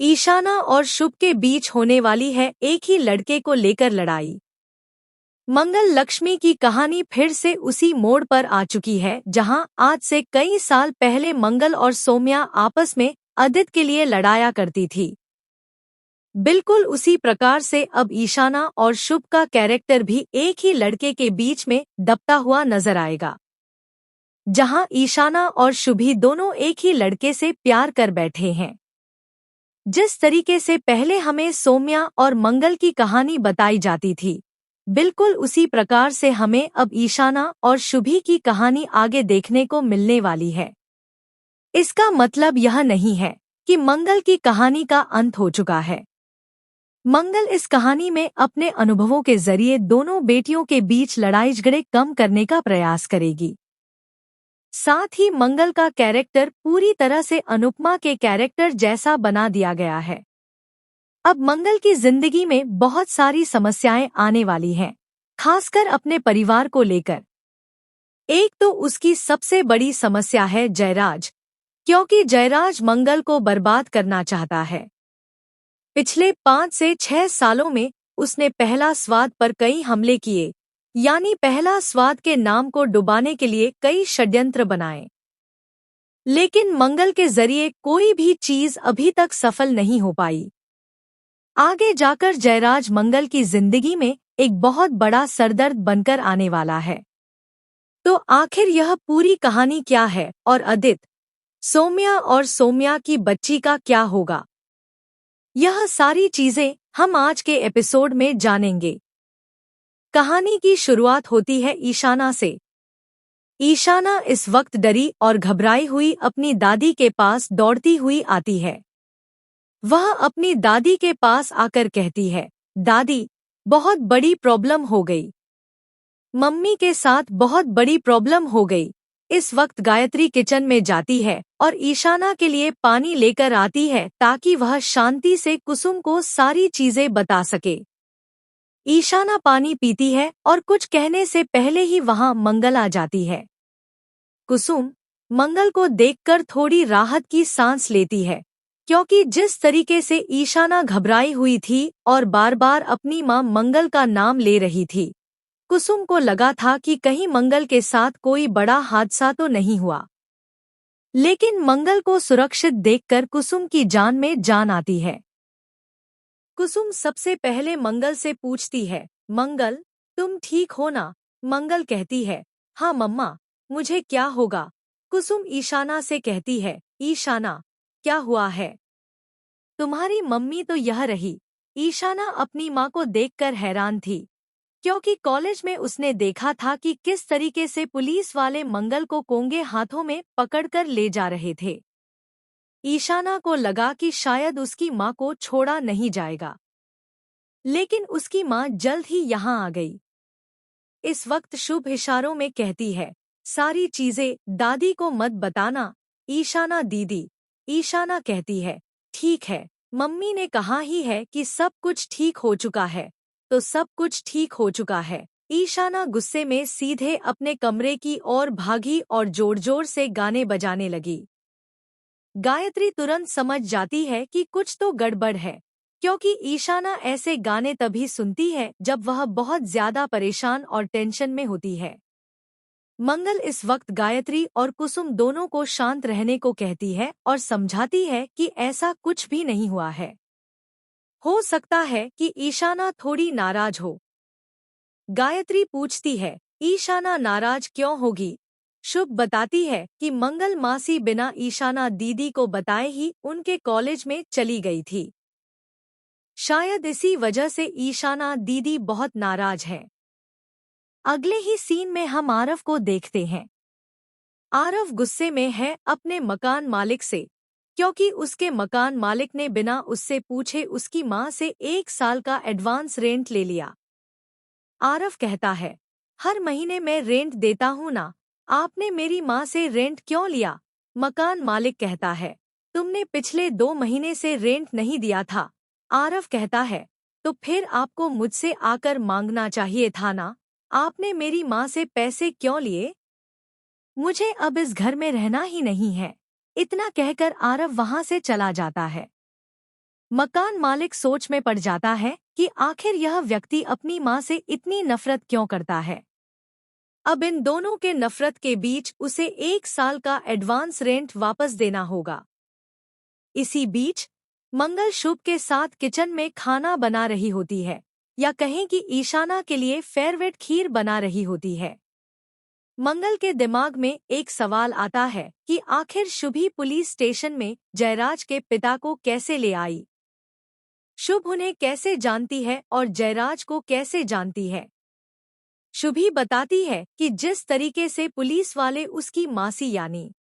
ईशाना और शुभ के बीच होने वाली है एक ही लड़के को लेकर लड़ाई। मंगल लक्ष्मी की कहानी फिर से उसी मोड़ पर आ चुकी है जहां आज से कई साल पहले मंगल और सौम्या आपस में आदित्य के लिए लड़ाया करती थी। बिल्कुल उसी प्रकार से अब ईशाना और शुभ का कैरेक्टर भी एक ही लड़के के बीच में दबता हुआ नजर आएगा, जहां ईशाना और शुभी दोनों एक ही लड़के से प्यार कर बैठे हैं। जिस तरीके से पहले हमें सौम्या और मंगल की कहानी बताई जाती थी, बिल्कुल उसी प्रकार से हमें अब ईशाना और शुभी की कहानी आगे देखने को मिलने वाली है। इसका मतलब यह नहीं है कि मंगल की कहानी का अंत हो चुका है। मंगल इस कहानी में अपने अनुभवों के जरिए दोनों बेटियों के बीच लड़ाई झगड़े कम करने का प्रयास करेगी। साथ ही मंगल का कैरेक्टर पूरी तरह से अनुपमा के कैरेक्टर जैसा बना दिया गया है। अब मंगल की जिंदगी में बहुत सारी समस्याएं आने वाली हैं, खासकर अपने परिवार को लेकर। एक तो उसकी सबसे बड़ी समस्या है जयराज, क्योंकि जयराज मंगल को बर्बाद करना चाहता है। पिछले 5 से 6 सालों में उसने पहला स्वाद पर कई हमले किए, यानी पहला स्वाद के नाम को डुबाने के लिए कई षड्यंत्र बनाए। लेकिन मंगल के जरिए कोई भी चीज अभी तक सफल नहीं हो पाई। आगे जाकर जयराज मंगल की जिंदगी में एक बहुत बड़ा सरदर्द बनकर आने वाला है। तो आखिर यह पूरी कहानी क्या है और आदित्य, सौम्या और सौम्या की बच्ची का क्या होगा? यह सारी चीजें हम आज के एपिसोड में जानेंगे। कहानी की शुरुआत होती है ईशाना से। ईशाना इस वक्त डरी और घबराई हुई अपनी दादी के पास दौड़ती हुई आती है। वह अपनी दादी के पास आकर कहती है, दादी, बहुत बड़ी प्रॉब्लम हो गई। मम्मी के साथ बहुत बड़ी प्रॉब्लम हो गई। इस वक्त गायत्री किचन में जाती है और ईशाना के लिए पानी लेकर आती है ताकि वह शांति से कुसुम को सारी चीजें बता सके। ईशाना पानी पीती है और कुछ कहने से पहले ही वहां मंगल आ जाती है। कुसुम मंगल को देखकर थोड़ी राहत की सांस लेती है, क्योंकि जिस तरीके से ईशाना घबराई हुई थी और बार बार अपनी मां मंगल का नाम ले रही थी, कुसुम को लगा था कि कहीं मंगल के साथ कोई बड़ा हादसा तो नहीं हुआ। लेकिन मंगल को सुरक्षित देखकर कुसुम की जान में जान आती है। कुसुम सबसे पहले मंगल से पूछती है, मंगल, तुम ठीक हो ना? मंगल कहती है, हाँ मम्मा, मुझे क्या होगा? कुसुम ईशाना से कहती है, ईशाना, क्या हुआ है? तुम्हारी मम्मी तो यह रही। ईशाना अपनी माँ को देखकर हैरान थी, क्योंकि कॉलेज में उसने देखा था कि किस तरीके से पुलिस वाले मंगल को कोंगे हाथों में पकड़कर ले जा रहे थे। ईशाना को लगा कि शायद उसकी माँ को छोड़ा नहीं जाएगा, लेकिन उसकी माँ जल्द ही यहाँ आ गई। इस वक्त शुभ इशारों में कहती है, सारी चीजें दादी को मत बताना, ईशाना दीदी। ईशाना कहती है, ठीक है, मम्मी ने कहा ही है कि सब कुछ ठीक हो चुका है, तो सब कुछ ठीक हो चुका है। ईशाना गुस्से में सीधे अपने कमरे की ओर भागी और जोर जोर से गाने बजाने लगी। गायत्री तुरंत समझ जाती है कि कुछ तो गड़बड़ है, क्योंकि ईशाना ऐसे गाने तभी सुनती है जब वह बहुत ज्यादा परेशान और टेंशन में होती है। मंगल इस वक्त गायत्री और कुसुम दोनों को शांत रहने को कहती है और समझाती है कि ऐसा कुछ भी नहीं हुआ है। हो सकता है कि ईशाना थोड़ी नाराज हो। गायत्री पूछती है, ईशाना नाराज क्यों होगी? शुभ बताती है कि मंगल मासी बिना ईशाना दीदी को बताए ही उनके कॉलेज में चली गई थी। शायद इसी वजह से ईशाना दीदी बहुत नाराज है। अगले ही सीन में हम आरव को देखते हैं। आरव गुस्से में है अपने मकान मालिक से, क्योंकि उसके मकान मालिक ने बिना उससे पूछे उसकी मां से 1 साल का एडवांस रेंट ले लिया। आरव कहता है, हर महीने मैं रेंट देता हूँ ना, आपने मेरी माँ से रेंट क्यों लिया? मकान मालिक कहता है, तुमने पिछले 2 महीने से रेंट नहीं दिया था। आरव कहता है, तो फिर आपको मुझसे आकर मांगना चाहिए था ना, आपने मेरी माँ से पैसे क्यों लिए? मुझे अब इस घर में रहना ही नहीं है। इतना कहकर आरव वहां से चला जाता है। मकान मालिक सोच में पड़ जाता है कि आखिर यह व्यक्ति अपनी मां से इतनी नफरत क्यों करता है। अब इन दोनों के नफरत के बीच उसे 1 साल का एडवांस रेंट वापस देना होगा। इसी बीच मंगल शुभ के साथ किचन में खाना बना रही होती है, या कहें कि ईशाना के लिए फेवरेट खीर बना रही होती है। मंगल के दिमाग में एक सवाल आता है कि आखिर शुभी पुलिस स्टेशन में जयराज के पिता को कैसे ले आई। शुभ उन्हें कैसे जानती है और जयराज को कैसे जानती है। शुभी बताती है कि जिस तरीके से पुलिस वाले उसकी मासी यानी